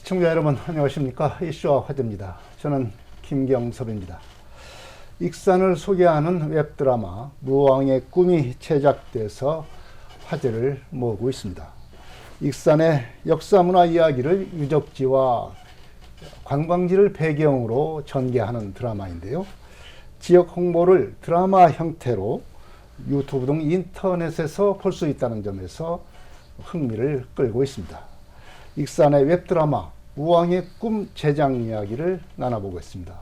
시청자 여러분 안녕하십니까. 이슈와 화제입니다. 저는 김경섭입니다. 익산을 소개하는 웹드라마 무왕의 꿈이 제작돼서 화제를 모으고 있습니다. 익산의 역사문화 이야기를 유적지와 관광지를 배경으로 전개하는 드라마인데요. 지역 홍보를 드라마 형태로 유튜브 등 인터넷에서 볼 수 있다는 점에서 흥미를 끌고 있습니다. 익산의 웹드라마 무왕의 꿈 제작 이야기를 나눠보겠습니다.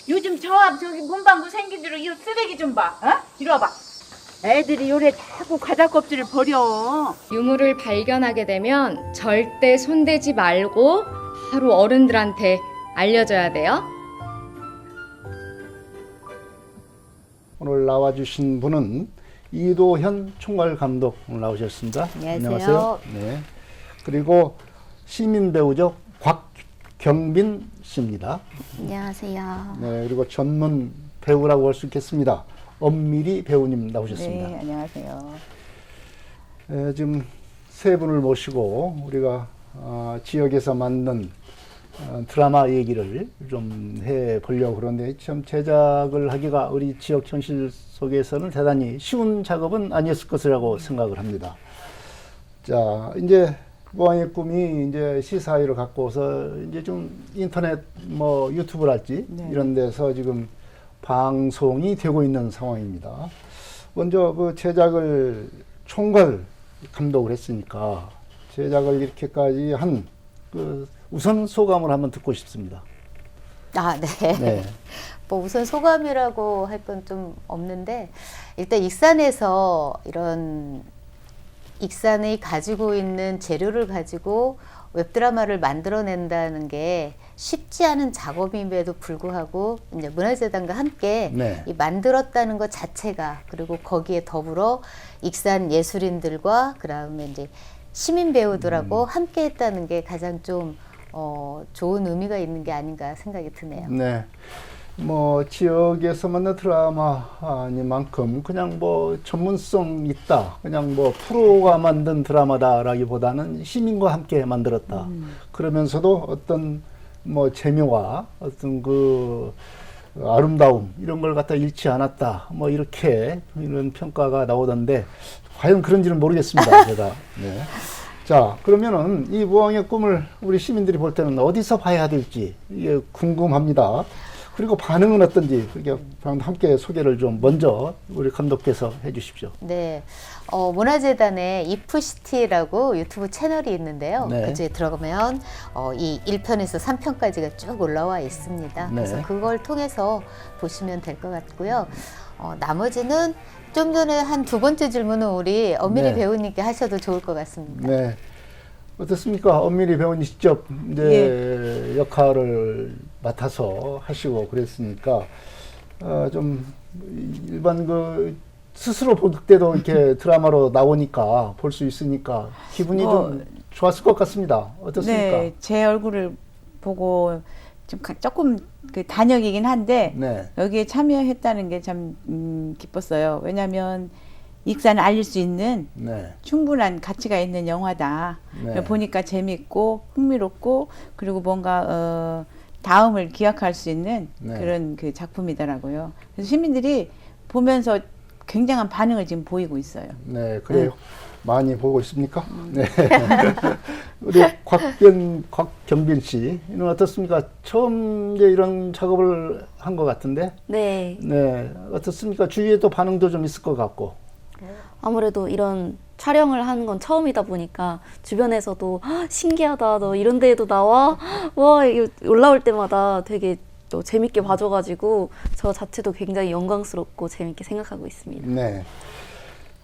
요즘 저 앞 저기 문방구 생긴 대로 이 쓰레기 좀 봐. 어? 이리 와봐. 애들이 요래 자꾸 과자 껍질을 버려. 유물을 발견하게 되면 절대 손대지 말고 바로 어른들한테 알려줘야 돼요. 오늘 나와주신 분은 이도현 총괄감독 나오셨습니다. 안녕하세요. 네. 그리고 시민 배우죠. 곽경빈 씨입니다. 안녕하세요. 네. 그리고 전문 배우라고 할 수 있겠습니다. 엄미리 배우님 나오셨습니다. 네, 안녕하세요. 네, 지금 세 분을 모시고 우리가 지역에서 만든 드라마 얘기를 좀 해보려고 그러는데 참 제작을 하기가 우리 지역 현실 속에서는 대단히 쉬운 작업은 아니었을 것이라고 생각을 합니다. 자, 이제 무왕의 꿈이 이제 시사회를 갖고서 이제 좀 인터넷 뭐 유튜브랄지 이런 데서 지금 방송이 되고 있는 상황입니다. 먼저 그 제작을 총괄 감독을 했으니까 제작을 이렇게까지 한 그 우선 소감을 한번 듣고 싶습니다. 아, 네. 네. 뭐 우선 소감이라고 할 건 좀 없는데 일단 익산에서 이런 익산이 가지고 있는 재료를 가지고 웹드라마를 만들어낸다는 게 쉽지 않은 작업임에도 불구하고 이제 문화재단과 함께 네. 이 만들었다는 것 자체가 그리고 거기에 더불어 익산 예술인들과 그다음에 이제 시민 배우들하고 함께 했다는 게 가장 좀 좋은 의미가 있는 게 아닌가 생각이 드네요. 네. 뭐 지역에서 만든 드라마니만큼 그냥 뭐 전문성 있다. 그냥 뭐 프로가 만든 드라마다라기보다는 시민과 함께 만들었다. 그러면서도 어떤 뭐 재미와 어떤 그 아름다움 이런 걸 갖다 잃지 않았다. 뭐 이렇게 이런 평가가 나오던데 과연 그런지는 모르겠습니다. 제가. 네. 자, 그러면은 이 무왕의 꿈을 우리 시민들이 볼 때는 어디서 봐야 될지 이게 궁금합니다. 그리고 반응은 어떤지 그렇게 함께 소개를 좀 먼저 우리 감독께서 해주십시오. 네, 문화재단의 이프시티라고 유튜브 채널이 있는데요. 네. 그중에 들어가면 이 1편에서 3편까지가 쭉 올라와 있습니다. 네. 그래서 그걸 통해서 보시면 될 것 같고요. 나머지는 좀 전에 한 두 번째 질문은 우리 엄미리 네. 배우님께 하셔도 좋을 것 같습니다. 네. 어떻습니까? 엄밀히 배우님 직접 이제 역할을 맡아서 하시고 그랬으니까 좀 일반 그 스스로 볼 때도 이렇게 드라마로 나오니까 볼 수 있으니까 기분이 좀 좋았을 것 같습니다. 어떻습니까? 네, 제 얼굴을 보고 좀 조금 그 단역이긴 한데 네. 여기에 참여했다는 게 참 기뻤어요. 왜냐하면 익산을 알릴 수 있는 네. 충분한 가치가 있는 영화다. 네. 보니까 재밌고 흥미롭고 그리고 뭔가 다음을 기약할 수 있는 네. 그런 그 작품이더라고요. 그래서 시민들이 보면서 굉장한 반응을 지금 보이고 있어요. 네, 그래요. 많이 보고 있습니까? 네. 우리 곽경빈 씨는 어떻습니까? 처음 이제 이런 작업을 한 것 같은데. 네, 네, 어떻습니까? 주위에 또 반응도 좀 있을 것 같고. 아무래도 이런 촬영을 하는 건 처음이다 보니까 주변에서도 "헉, 신기하다, 너 이런 데에도 나와? 와, 이거 올라올 때마다 되게 또 재밌게 봐줘가지고 저 자체도 굉장히 영광스럽고 재밌게 생각하고 있습니다. 네.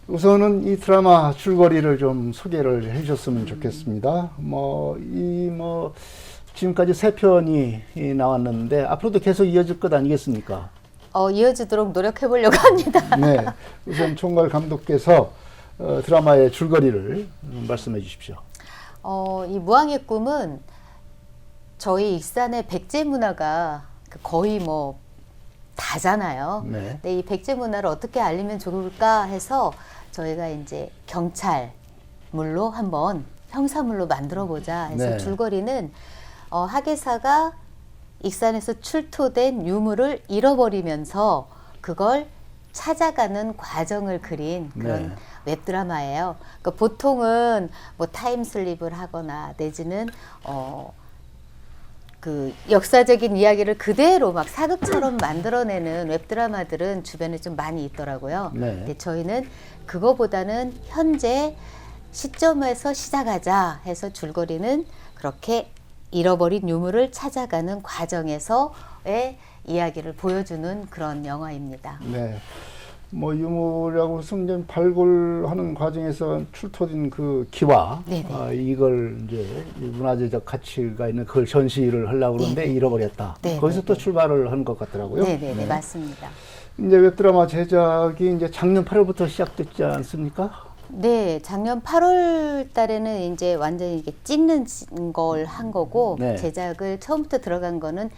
우선은 이 드라마 줄거리를 좀 소개를 해주셨으면 좋겠습니다. 지금까지 3편이 나왔는데 앞으로도 계속 이어질 것 아니겠습니까? 이어지도록 노력해 보려고 합니다. 네. 우선 총괄 감독께서 드라마의 줄거리를 말씀해 주십시오. 이 무왕의 꿈은 저희 익산의 백제 문화가 거의 뭐 다잖아요. 네. 근데 이 백제 문화를 어떻게 알리면 좋을까 해서 저희가 이제 경찰물로 한번 형사물로 만들어 보자 해서 네. 줄거리는 하계사가 익산에서 출토된 유물을 잃어버리면서 그걸 찾아가는 과정을 그린 그런 네. 웹드라마예요. 그러니까 보통은 뭐 타임슬립을 하거나 내지는 그 역사적인 이야기를 그대로 막 사극처럼 만들어내는 웹드라마들은 주변에 좀 많이 있더라고요. 네. 근데 저희는 그거보다는 현재 시점에서 시작하자 해서 줄거리는 그렇게 잃어버린 유물을 찾아가는 과정에서의 이야기를 보여주는 그런 영화입니다. 네. 뭐 유물이라고 성전 발굴하는 과정에서 출토된 그 기와 네네. 이걸 이제 이 문화재적 가치가 있는 그걸 전시를 하려고 그러는데 네네. 잃어버렸다. 네네. 거기서 또 출발을 한 것 같더라고요. 네네네, 네. 맞습니다. 이제 웹드라마 제작이 이제 작년 8월부터 시작됐지 않습니까? 네, 작년 8월 달에는 이제 완전히 이게 찍는 걸 한 거고 네. 제작을 처음부터 들어간 거는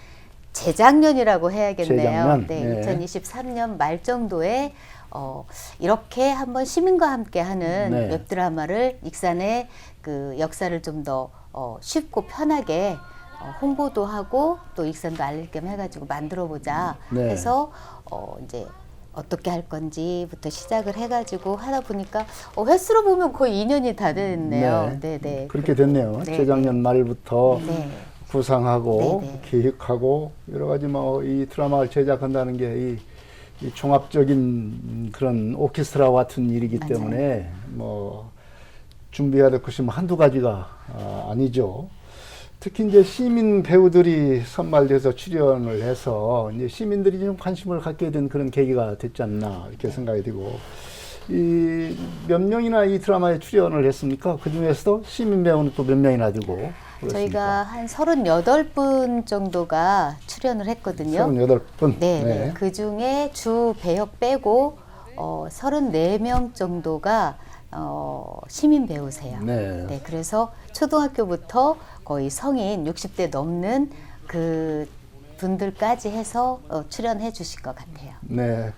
재작년이라고 해야겠네요. 재작년? 네, 네. 2023년 말 정도에 이렇게 한번 시민과 함께 하는 네. 웹드라마를 익산의 그 역사를 좀 더 쉽고 편하게 홍보도 하고 또 익산도 알릴 겸 해가지고 만들어 보자 네. 해서 이제 어떻게 할 건지부터 시작을 해가지고 하다 보니까 횟수로 보면 거의 2년이 다 됐네요. 네, 네. 그렇게 됐네요. 네, 재작년 말부터 네. 구상하고 네, 네. 계획하고 여러 가지 뭐 이 드라마를 제작한다는 게 이 종합적인 그런 오케스트라 같은 일이기 맞아요. 때문에 뭐 준비해야 될 것이 뭐 한두 가지가 아니죠. 특히 이제 시민 배우들이 선발돼서 출연을 해서 이제 시민들이 좀 관심을 갖게 된 그런 계기가 됐지 않나 이렇게 생각이 되고, 이 몇 명이나 이 드라마에 출연을 했습니까? 그 중에서도 시민 배우는 또 몇 명이나 되고 그렇습니까? 저희가 한 38분 정도가 출연을 했거든요. 38분. 네, 네. 그 중에 주 배역 빼고 34명 정도가 시민 배우세요. 네. 네, 그래서 초등학교부터 거의 성인 60대 넘는 그 분들까지 해서 출연해 주실 것 같아요. 네.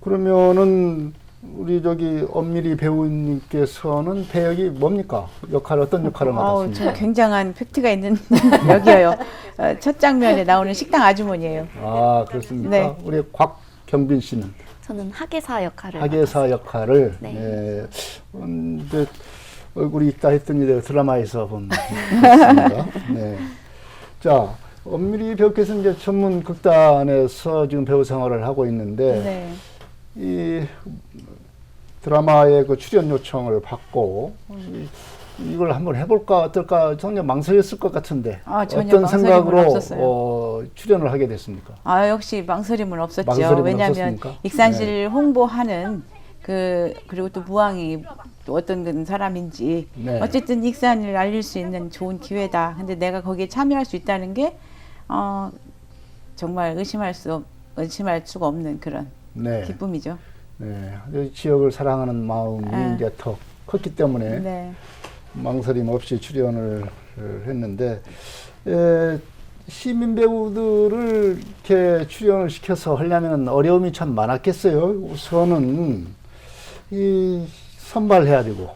그러면은 우리 저기 엄미리 배우님께서는 배역이 뭡니까? 어떤 역할을 저 맡았습니까? 굉장한 팩트가 있는 역이에요. 첫 장면에 나오는 식당 아주머니예요. 아, 그렇습니까? 네. 우리 곽경빈 씨는 저는 하계사 역할을 하계사 역할을 네. 네. 이제 얼굴이 있다 했더니 내가 드라마에서 본 있습니다. 네. 자, 엄미리 배우께서 이제 전문 극단에서 지금 배우 생활을 하고 있는데 네. 이 드라마에 그 출연 요청을 받고 이걸 한번 해볼까 어떨까 전혀 망설였을 것 같은데 전혀 어떤 망설임은 생각으로 없었어요. 출연을 하게 됐습니까? 역시 망설임은 없었죠. 망설임은 왜냐하면 없었습니까? 익산시를 홍보하는 그리고 또 무왕이 또 어떤 사람인지 네. 어쨌든 익산을 알릴 수 있는 좋은 기회다. 근데 내가 거기에 참여할 수 있다는 게 정말 의심할 수가 없는 그런 네. 기쁨이죠. 네. 이 지역을 사랑하는 마음이 네. 이제 더 컸기 때문에 네. 망설임 없이 출연을 했는데 시민 배우들을 이렇게 출연을 시켜서 하려면 어려움이 참 많았겠어요. 우선은 이 선발해야 되고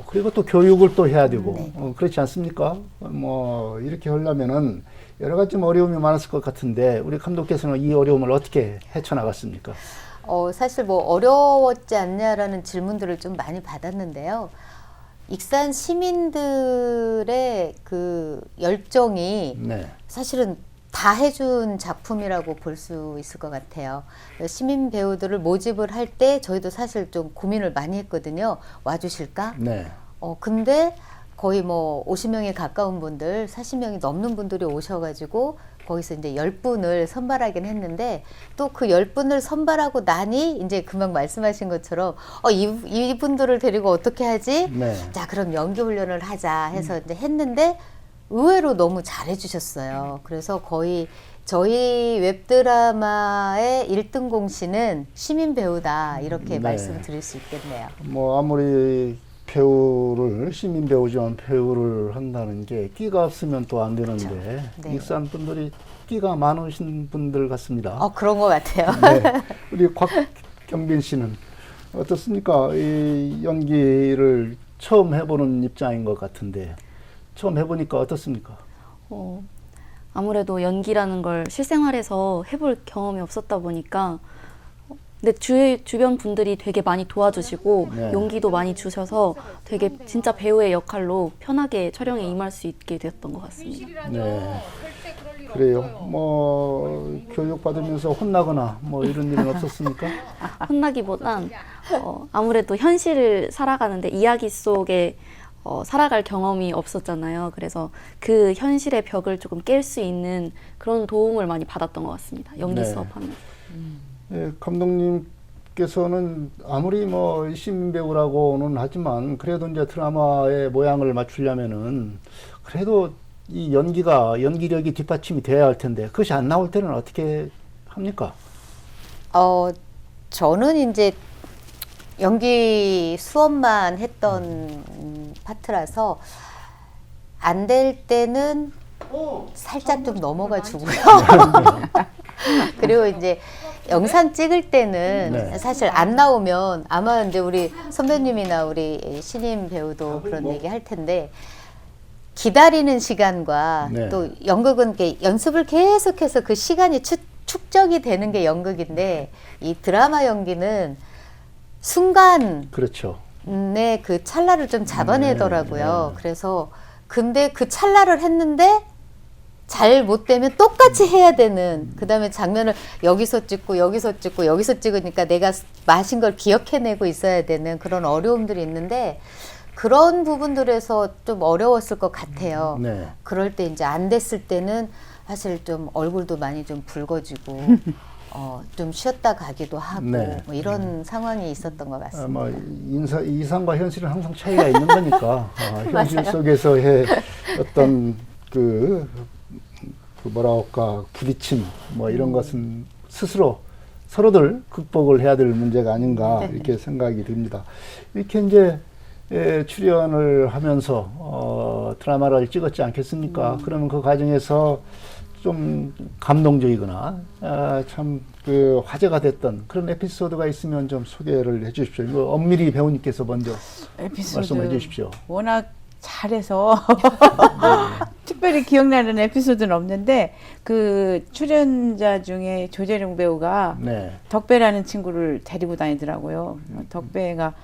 그리고 또 교육을 또 해야 되고 그렇지 않습니까? 뭐 이렇게 하려면은 여러 가지 좀 어려움이 많았을 것 같은데 우리 감독께서는 이 어려움을 어떻게 헤쳐나갔습니까? 사실 뭐 어려웠지 않냐라는 질문들을 좀 많이 받았는데요. 익산 시민들의 그 열정이 네. 사실은 다 해준 작품이라고 볼 수 있을 것 같아요. 시민 배우들을 모집을 할 때 저희도 사실 좀 고민을 많이 했거든요. 와주실까? 네. 근데 거의 뭐 50명에 가까운 분들, 40명이 넘는 분들이 오셔가지고 거기서 이제 10분을 선발하긴 했는데 또 그 10분을 선발하고 나니 이제 금방 말씀하신 것처럼 이분들을 데리고 어떻게 하지? 네. 자, 그럼 연기 훈련을 하자 해서 이제 했는데 의외로 너무 잘해주셨어요. 그래서 거의 저희 웹드라마의 1등 공신은 시민 배우다 이렇게 네. 말씀드릴 수 있겠네요. 뭐 아무리 배우를 시민 배우지만 배우를 한다는 게 끼가 없으면 또 안 되는데 네. 익산 분들이 끼가 많으신 분들 같습니다. 그런 것 같아요. 네. 우리 곽경빈 씨는 어떻습니까? 이 연기를 처음 해보는 입장인 것 같은데 처음 해보니까 어떻습니까? 아무래도 연기라는 걸 실생활에서 해볼 경험이 없었다 보니까 근데 주변 분들이 되게 많이 도와주시고 네. 용기도 많이 주셔서 되게 진짜 배우의 역할로 편하게 촬영에 임할 수 있게 되었던 것 같습니다. 네. 그래요. 뭐 교육 받으면서 혼나거나 뭐 이런 일은 없었습니까? 혼나기보단 아무래도 현실을 살아가는데 이야기 속에 살아갈 경험이 없었잖아요. 그래서 그 현실의 벽을 조금 깰 수 있는 그런 도움을 많이 받았던 것 같습니다. 연기 네. 수업하면서. 네, 감독님께서는 아무리 뭐 시민 배우라고는 하지만 그래도 이제 드라마의 모양을 맞추려면은 그래도 이 연기력이 뒷받침이 돼야 할 텐데 그것이 안 나올 때는 어떻게 합니까? 저는 이제 연기 수업만 했던 파트라서 안 될 때는 살짝 좀 넘어가 주고요. 그리고 이제 영상 찍을 때는 네. 사실 안 나오면 아마 이제 우리 선배님이나 우리 신인 배우도 그런 얘기 할 텐데 기다리는 시간과 네. 또 연극은 이렇게 연습을 계속해서 그 시간이 축적이 되는 게 연극인데 이 드라마 연기는 순간 그렇죠. 네, 그 찰나를 좀 잡아내더라고요. 네. 그래서 근데 그 찰나를 했는데 잘 못 되면 똑같이 해야 되는 그다음에 장면을 여기서 찍고 여기서 찍고 여기서 찍으니까 내가 마신 걸 기억해내고 있어야 되는 그런 어려움들이 있는데 그런 부분들에서 좀 어려웠을 것 같아요. 네. 그럴 때 이제 안 됐을 때는 사실 좀 얼굴도 많이 좀 붉어지고 좀 쉬었다 가기도 하고 네. 뭐 이런 상황이 있었던 것 같습니다. 뭐 이상과 현실은 항상 차이가 있는 거니까 현실 속에서의 어떤 그 뭐라 할까 부딪힘 뭐 이런 것은 스스로 서로들 극복을 해야 될 문제가 아닌가 이렇게 생각이 듭니다. 이렇게 이제 출연을 하면서 드라마를 찍었지 않겠습니까? 그러면 그 과정에서 좀 감동적이거나 참 그 화제가 됐던 그런 에피소드가 있으면 좀 소개를 해주십시오. 이거 엄밀히 배우님께서 먼저 말씀해 주십시오. 워낙 잘해서 특별히 기억나는 에피소드는 없는데 그 출연자 중에 조재룡 배우가 네. 덕배라는 친구를 데리고 다니더라고요. 덕배가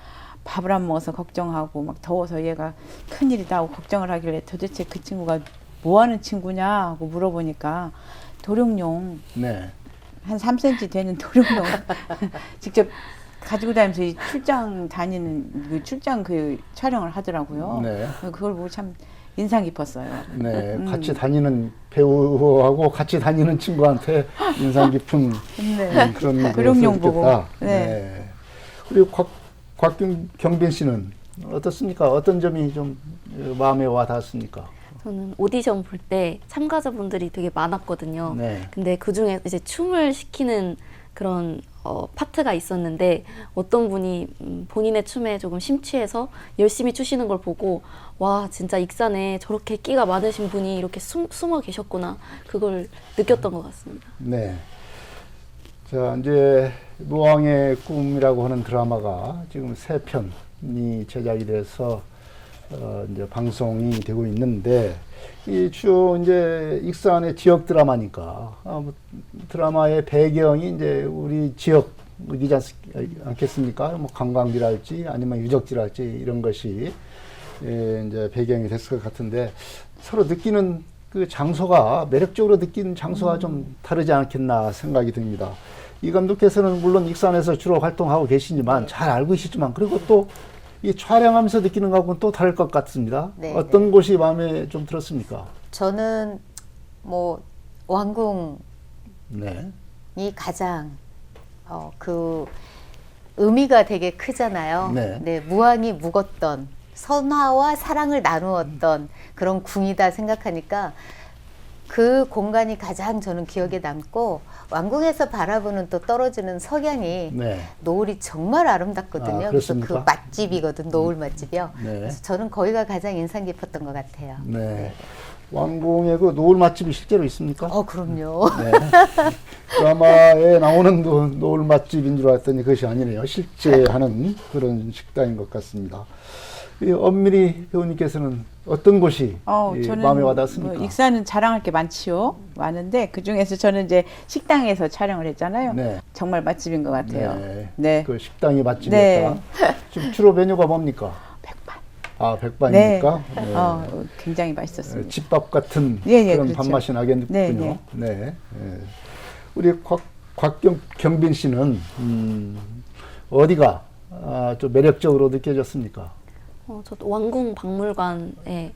밥을 안 먹어서 걱정하고 막 더워서 얘가 큰일이다 하고 걱정을 하길래 도대체 그 친구가 뭐 하는 친구냐 하고 물어보니까 도룡뇽 네. 한 3cm 되는 도룡뇽 직접 가지고 다니면서 이 출장 다니는 그 출장 그 촬영을 하더라고요. 네. 그걸 보고 참 인상 깊었어요. 네, 같이 다니는 배우하고 같이 다니는 친구한테 인상 깊은 네. 그런 도룡뇽 보고. 네. 네. 그리고 곽경빈 씨는 어떻습니까? 어떤 점이 좀 마음에 와 닿았습니까? 저는 오디션 볼 때 참가자분들이 되게 많았거든요. 네. 근데 그 중에 이제 춤을 시키는 그런 파트가 있었는데 어떤 분이 본인의 춤에 조금 심취해서 열심히 추시는 걸 보고 와 진짜 익산에 저렇게 끼가 많으신 분이 이렇게 숨어 계셨구나 그걸 느꼈던 것 같습니다. 네. 자, 이제 무왕의 꿈이라고 하는 드라마가 지금 3편이 제작이 돼서 이제 방송이 되고 있는데 이 주요 이제 익산의 지역 드라마니까 드라마의 배경이 이제 우리 지역이지 않겠습니까? 뭐 관광지랄지 아니면 유적지랄지 이런 것이 이제 배경이 됐을 것 같은데 서로 느끼는 그 장소가 매력적으로 느끼는 장소가 좀 다르지 않겠나 생각이 듭니다. 이 감독께서는 물론 익산에서 주로 활동하고 계시지만 잘 알고 계시지만 그리고 또 이 촬영하면서 느끼는 것하고는 또 다를 것 같습니다. 네, 어떤 곳이 마음에 좀 들었습니까? 저는 뭐 왕궁이 네. 가장 그 의미가 되게 크잖아요. 네. 무왕이 묵었던 선화와 사랑을 나누었던 그런 궁이다 생각하니까 그 공간이 가장 저는 기억에 남고 왕궁에서 바라보는 또 떨어지는 석양이 네. 노을이 정말 아름답거든요. 아, 그래서 그렇습니까? 그 맛집이거든, 노을 맛집이요. 네. 그래서 저는 거기가 가장 인상 깊었던 것 같아요. 네. 왕궁에 그 노을 맛집이 실제로 있습니까? 그럼요. 네. 드라마에 나오는 노을 맛집인 줄 알았더니 그것이 아니네요. 실제 하는 그런 식당인 것 같습니다. 이 엄밀히 배우님께서는 어떤 곳이 이 저는 마음에 와닿습니까? 뭐 익산은 자랑할 게 많지요. 많은데 그 중에서 저는 이제 식당에서 촬영을 했잖아요. 네. 정말 맛집인 것 같아요. 네. 네. 그 식당이 맛집이었다. 네. 지금 주로 메뉴가 뭡니까? 백반. 아, 백반입니까? 네. 굉장히 맛있었습니다. 집밥 같은 예, 예, 그런 그렇죠. 밥맛이 나겠군요. 네, 네. 예. 우리 곽경빈 씨는 어디가 좀 매력적으로 느껴졌습니까? 저도 왕궁 박물관에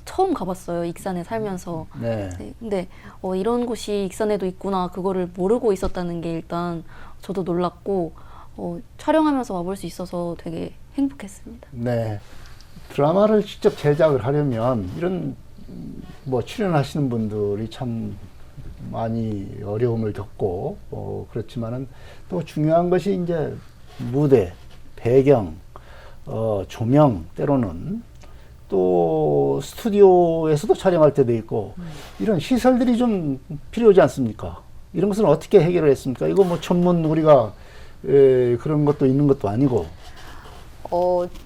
처음 가봤어요. 익산에 살면서. 네. 네, 근데 이런 곳이 익산에도 있구나 그거를 모르고 있었다는 게 일단 저도 놀랐고 촬영하면서 와볼 수 있어서 되게 행복했습니다. 네. 드라마를 직접 제작을 하려면 이런 뭐 출연하시는 분들이 참 많이 어려움을 겪고 그렇지만은 또 중요한 것이 이제 무대, 배경, 조명 때로는 또 스튜디오에서도 촬영할 때도 있고 이런 시설들이 좀 필요하지 않습니까? 이런 것은 어떻게 해결을 했습니까? 이거 뭐 전문 우리가 그런 것도 있는 것도 아니고.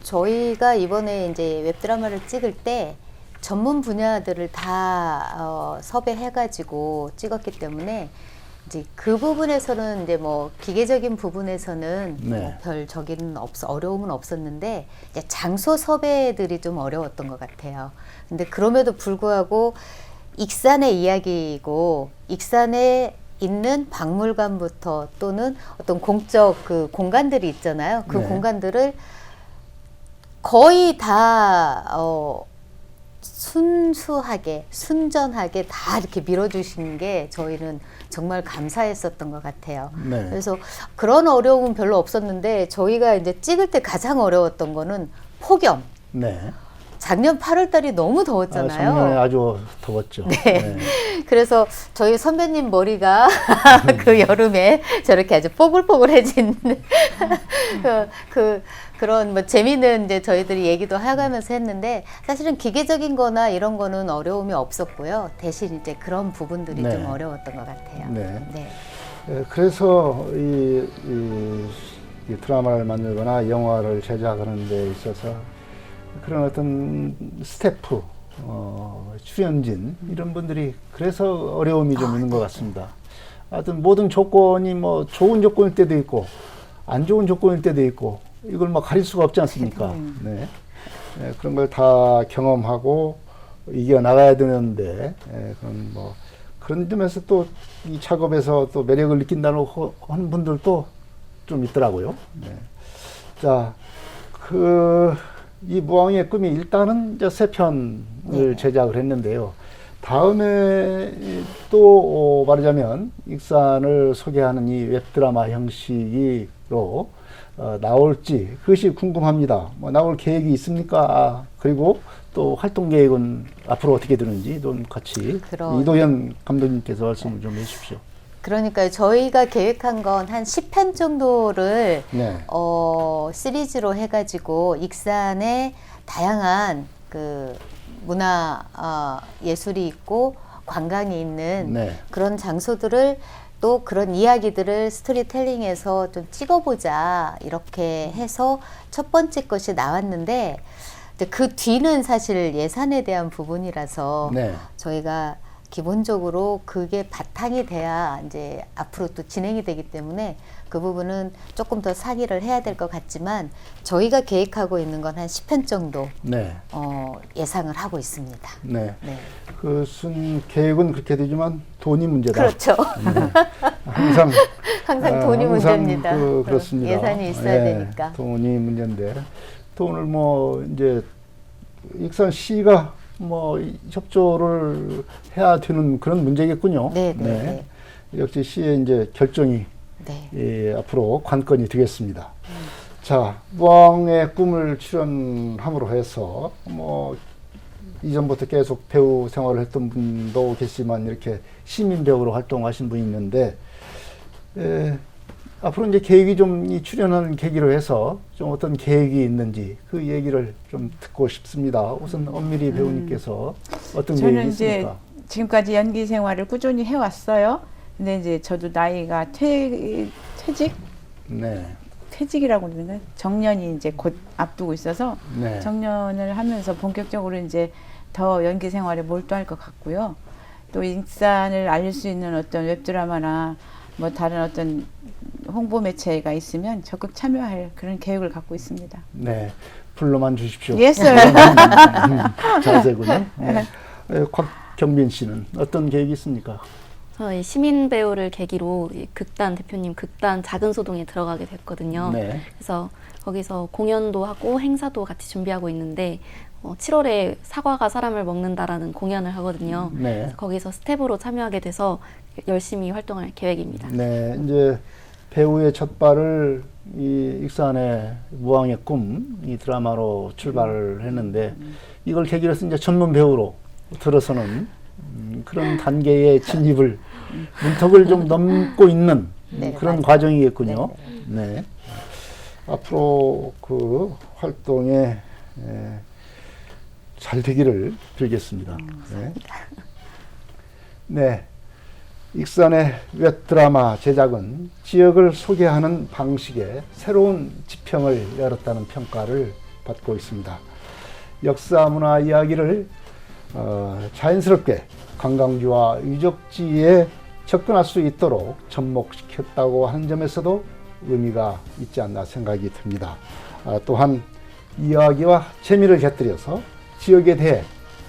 저희가 이번에 이제 웹드라마를 찍을 때 전문 분야들을 다 섭외해가지고 찍었기 때문에 이제 그 부분에서는 이제 뭐 기계적인 부분에서는 네. 뭐 별 어려움은 없었는데 이제 장소 섭외들이 좀 어려웠던 것 같아요. 근데 그럼에도 불구하고 익산의 이야기이고 익산에 있는 박물관부터 또는 어떤 공적 그 공간들이 있잖아요. 그 네. 공간들을 거의 다 순수하게 순전하게 다 이렇게 밀어주신 게 저희는 정말 감사했었던 것 같아요. 네. 그래서 그런 어려움은 별로 없었는데 저희가 이제 찍을 때 가장 어려웠던 거는 폭염. 네. 작년 8월 달이 너무 더웠잖아요. 작년에 아주 더웠죠. 네. 그래서 저희 선배님 머리가 그 여름에 저렇게 아주 뽀글뽀글해진 그런 뭐 재미는 이제 저희들이 얘기도 해가면서 했는데 사실은 기계적인 거나 이런 거는 어려움이 없었고요. 대신 이제 그런 부분들이 네. 좀 어려웠던 것 같아요. 네. 네. 그래서 이 드라마를 만들거나 영화를 제작하는 데 있어서 그런 어떤 스태프, 출연진 이런 분들이 그래서 어려움이 좀 있는 것 같습니다. 하여튼 모든 조건이 뭐 좋은 조건일 때도 있고 안 좋은 조건일 때도 있고 이걸 막 가릴 수가 없지 않습니까? 네. 그런 걸 다 경험하고 이겨 나가야 되는데 그런 뭐 그런 점에서 또 이 작업에서 또 매력을 느낀다고 하는 분들도 좀 있더라고요. 네. 자, 이 무왕의 꿈이 일단은 이제 3편을 제작을 했는데요. 다음에 또 말하자면 익산을 소개하는 이 웹드라마 형식으로 나올지 그것이 궁금합니다. 뭐 나올 계획이 있습니까? 그리고 또 활동 계획은 앞으로 어떻게 되는지 좀 같이 이도현 감독님께서 말씀을 좀 해주십시오. 그러니까 저희가 계획한 건 한 10편 정도를 네. 시리즈로 해가지고 익산의 다양한 그 문화 예술이 있고 관광이 있는 네. 그런 장소들을 또 그런 이야기들을 스토리텔링해서 좀 찍어보자 이렇게 해서 첫 번째 것이 나왔는데 그 뒤는 사실 예산에 대한 부분이라서 네. 저희가 기본적으로 그게 바탕이 돼야 이제 앞으로 또 진행이 되기 때문에 그 부분은 조금 더 상의를 해야 될 것 같지만 저희가 계획하고 있는 건 한 10편 정도 네. 예상을 하고 있습니다. 네. 네. 그 계획은 그렇게 되지만 돈이 문제다. 그렇죠. 항상 돈이 항상 문제입니다. 그렇습니다. 예산이 있어야 되니까. 돈이 문제인데 돈을 뭐 이제 익산시가 뭐 협조를 해야 되는 그런 문제겠군요. 네, 네, 역시 시의 이제 결정이 네. 앞으로 관건이 되겠습니다. 자, 무왕의 꿈을 출연함으로 해서 뭐 이전부터 계속 배우 생활을 했던 분도 계시지만 이렇게 시민 배우로 활동하신 분이 있는데 앞으로 이제 계획이 좀 이 출연하는 계기로 해서 좀 어떤 계획이 있는지 그 얘기를 좀 듣고 싶습니다. 우선 엄미리 배우님께서 어떤 계획이 저는 이제 있습니까? 지금까지 연기 생활을 꾸준히 해왔어요. 근데 이제 저도 나이가 퇴직? 네. 퇴직이라고 그러는데 정년이 이제 곧 앞두고 있어서 네. 정년을 하면서 본격적으로 이제 더 연기 생활에 몰두할 것 같고요. 또 익산을 알릴 수 있는 어떤 웹드라마나 뭐 다른 어떤 홍보 매체가 있으면 적극 참여할 그런 계획을 갖고 있습니다. 네. 불러만 주십시오. Yes, sir. 자세군요. 네. 곽경빈 씨는 어떤 계획이 있습니까? 저희 시민 배우를 계기로 이 극단 대표님 극단 작은 소동에 들어가게 됐거든요. 네. 그래서 거기서 공연도 하고 행사도 같이 준비하고 있는데 7월에 사과가 사람을 먹는다라는 공연을 하거든요. 네. 그래서 거기서 스텝으로 참여하게 돼서 열심히 활동할 계획입니다. 네, 이제 배우의 첫 발을 이 익산의 무왕의 꿈 이 드라마로 출발을 했는데 이걸 계기로 해서 이제 전문 배우로 들어서는 그런 단계의 진입을 문턱을 좀 넘고 있는 네, 그런 맞아요. 과정이겠군요. 네. 앞으로 그 활동에 잘 되기를 빌겠습니다. 네. 네. 익산의 웹드라마 제작은 지역을 소개하는 방식에 새로운 지평을 열었다는 평가를 받고 있습니다. 역사 문화 이야기를 자연스럽게 관광지와 유적지에 접근할 수 있도록 접목시켰다고 하는 점에서도 의미가 있지 않나 생각이 듭니다. 또한 이야기와 재미를 곁들여서 지역에 대해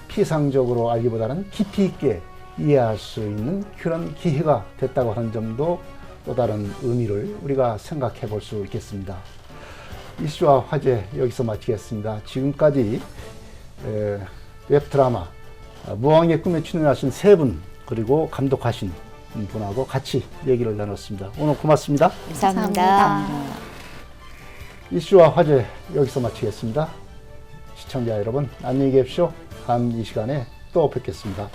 피상적으로 알기보다는 깊이 있게 이해할 수 있는 그런 기회가 됐다고 하는 점도 또 다른 의미를 우리가 생각해 볼 수 있겠습니다. 이슈와 화제 여기서 마치겠습니다. 지금까지 웹드라마 무왕의 꿈에 출연하신 세 분 그리고 감독하신 분하고 같이 얘기를 나눴습니다. 오늘 고맙습니다. 감사합니다. 이슈와 화제 여기서 마치겠습니다. 시청자 여러분 안녕히 계십시오. 다음 이 시간에 또 뵙겠습니다.